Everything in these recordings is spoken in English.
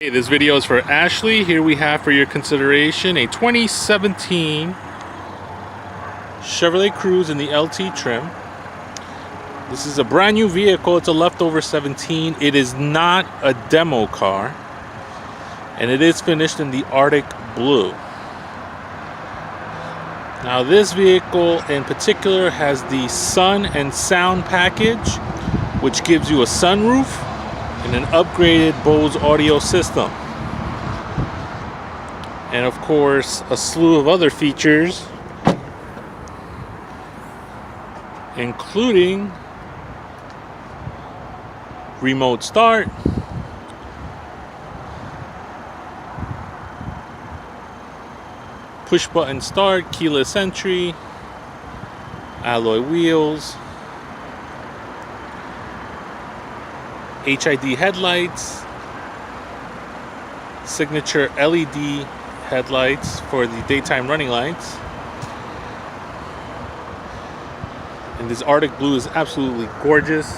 Hey, this video is for Ashley. Here we have for your consideration a 2017 Chevrolet Cruz in the LT trim. This is a brand new vehicle. It's a leftover 17. It is not a demo car, and it is finished in the Artic blue. Now this vehicle in particular has the sun and sound package, which gives you a sunroof and an upgraded Bose audio system, and of course a slew of other features, including remote start, push button start, keyless entry, alloy wheels, HID headlights, signature LED headlights for the daytime running lights. And this Arctic blue is absolutely gorgeous.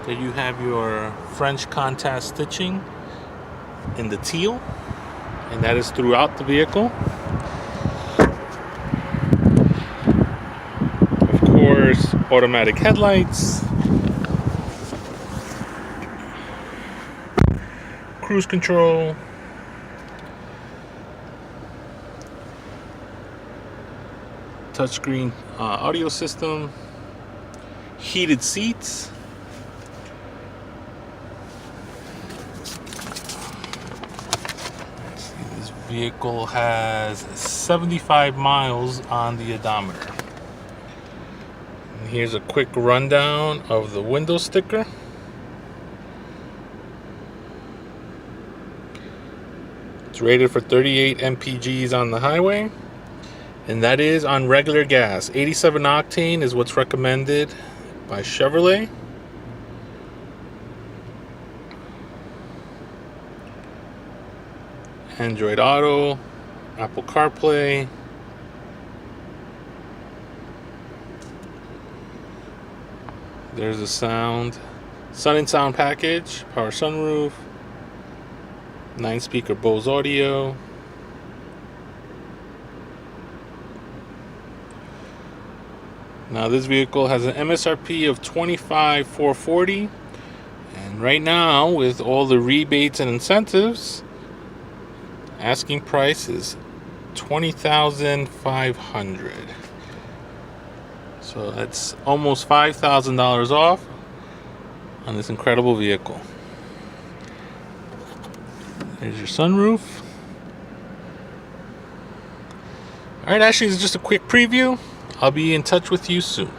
There you have your French contact stitching in the teal, and that is throughout the vehicle. Automatic headlights, cruise control, touchscreen audio system, heated seats, let's see, this vehicle has 75 miles on the odometer. Here's a quick rundown of the window sticker. It's rated for 38 mpgs on the highway, and that is on regular gas. 87 octane is what's recommended by Chevrolet. Android Auto, Apple CarPlay, there's a sun and sound package, power sunroof, 9-speaker Bose audio, now this vehicle has an MSRP of $25,440, and right now with all the rebates and incentives, asking price is $20,500. So that's almost $5,000 off on this incredible vehicle. There's your sunroof. Alright, Ashley, this is just a quick preview. I'll be in touch with you soon.